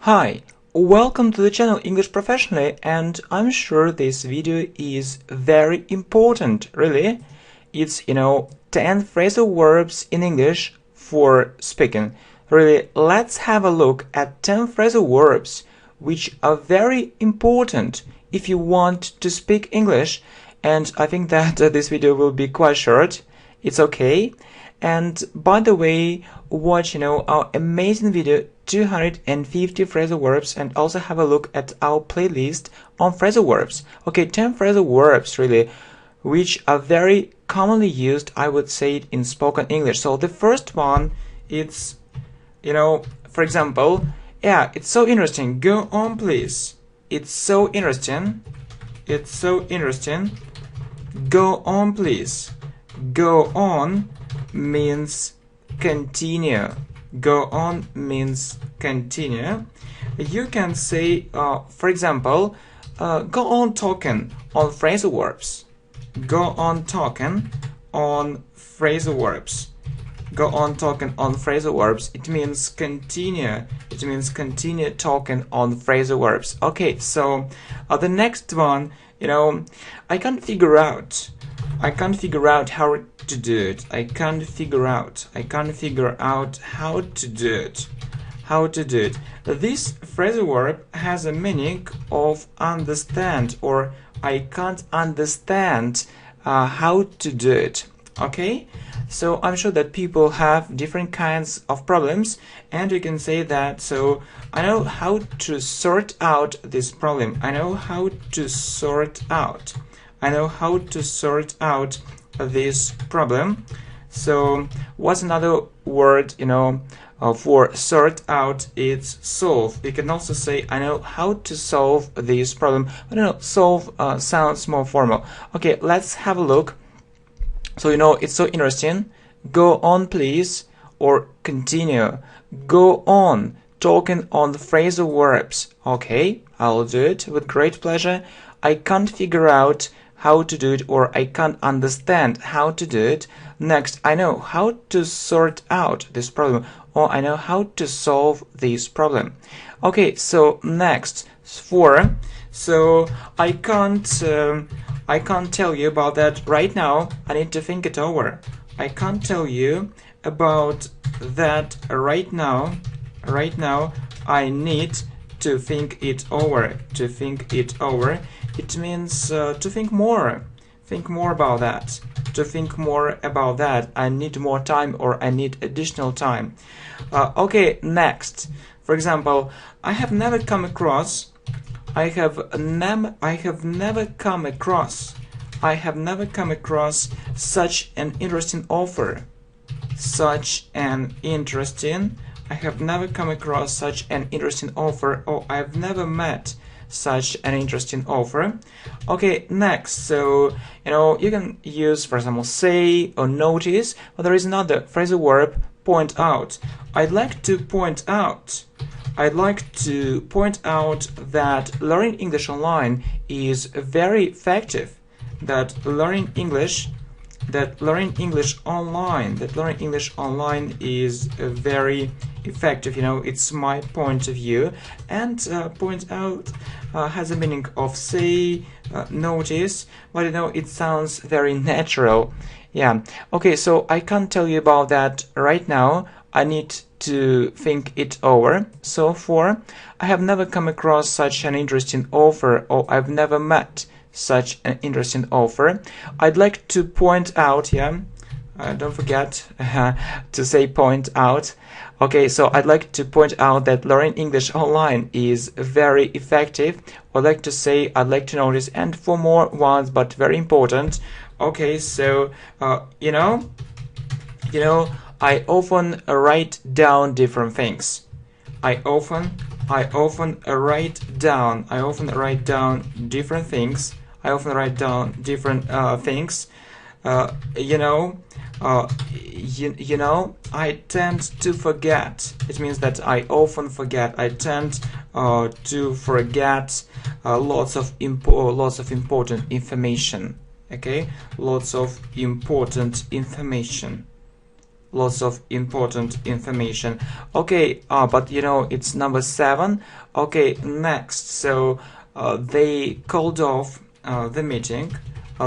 Hi, welcome to the channel English Professionally, and I'm sure this video is very important, really. It's, 10 phrasal verbs in English for speaking. Really, let's have a look at 10 phrasal verbs which are very important if you want to speak English. And I think that this video will be quite short. It's okay. And by the way, watch our amazing video 250 phrasal verbs, and also have a look at our playlist on phrasal verbs. Okay, 10 phrasal verbs really which are very commonly used, I would say, in spoken English. So the first one, it's for example, yeah, it's so interesting. Go on, please. It's so interesting. It's so interesting. Go on, please. Go on means continue. Go on means continue. You can say, for example, go on talking on phrasal verbs. Go on talking on phrasal verbs. Go on talking on phrasal verbs. It means continue. It means continue talking on phrasal verbs. Okay, so the next one, I can't figure out how to do it. I can't figure out how to do it. How to do it. This phrasal verb has a meaning of understand, or I can't understand how to do it. Okay? So I'm sure that people have different kinds of problems, and you can say that, so I know how to sort out this problem. I know how to sort out. I know how to sort out this problem. So what's another word, for sort out? It's solve. You can also say, I know how to solve this problem. I don't know, solve sounds more formal. Okay, let's have a look. So, it's so interesting. Go on, please, or continue. Go on, talking on the phrasal verbs. Okay, I'll do it with great pleasure. I can't figure out how to do it, or I can't understand how to do it. Next, I know how to sort out this problem, or I know how to solve this problem. Okay, so next, 4. So I can't tell you about that right now. I need to think it over. I can't tell you about that right now. Right now, I need to think it over. To think it over. It means to think more. Think more about that. To think more about that. I need more time, or I need additional time. Okay, next. For example, I have never come across such an interesting offer. Such an interesting. I have never come across such an interesting offer, or I've never met such an interesting offer. Okay, next. So, you can use, for example, say or notice, but there is another phrasal verb, point out. I'd like to point out that learning English online is very effective. That learning English online is very effective. It's my point of view. And point out has a meaning of say, notice, but it sounds very natural. Yeah. Okay, so I can't tell you about that right now. I need to think it over. So 4, I have never come across such an interesting offer, or I've never met such an interesting offer. I'd like to point out, don't forget to say point out. Okay, so I'd like to point out that learning English online is very effective. I'd like to say, I'd like to notice, and 4 more ones, but very important. Okay, so I often write down different things. I often write down different things. I often write down different things. I tend to forget. It means that I often forget. I tend to forget lots of important information. Okay, lots of important information. lots of important information. Okay, but you know, it's number 7. Okay, next. So they called off the meeting.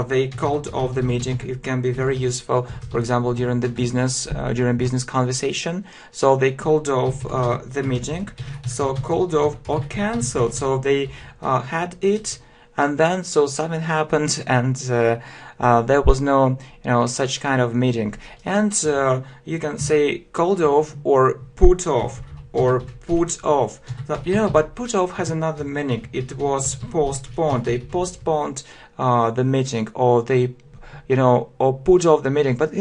They called off the meeting. It can be very useful, for example, during business conversation. So they called off the meeting. So called off or cancelled. So they had it, and then so something happened, and there was no such kind of meeting. And you can say called off or put off. Or put off. But put off has another meaning. It was postponed. They postponed the meeting, or they, or put off the meeting. But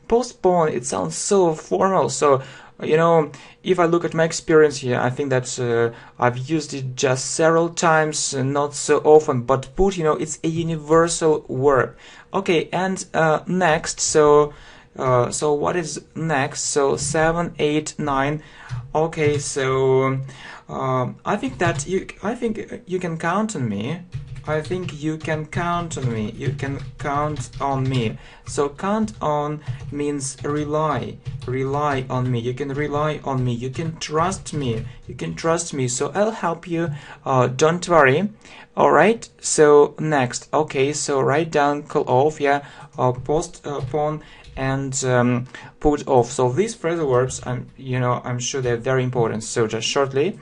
postpone, it sounds so formal. So, if I look at my experience here, I think that I've used it just several times, not so often. But put, it's a universal verb. Okay, and next, so what is next? So 7, 8, 9. Okay, so I think you can count on me. I think you can count on me. You can count on me. So count on means rely. Rely on me. You can rely on me. You can trust me. You can trust me. So I'll help you. Don't worry. All right. So next. Okay. So write down call off. Yeah. Postpone and put off. So these phrasal verbs, I'm sure they're very important. So just shortly,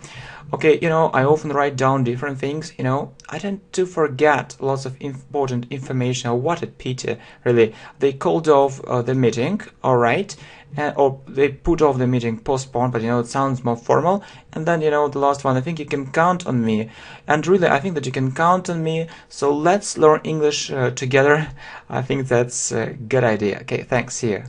okay, I often write down different things. I tend to forget lots of important information. What a pity, really. They called off the meeting, all right, or they put off the meeting, postponed, but it sounds more formal. And then the last one, I think you can count on me. And really, I think that you can count on me. So let's learn English together. I think that's a good idea. Okay, thanks. See you.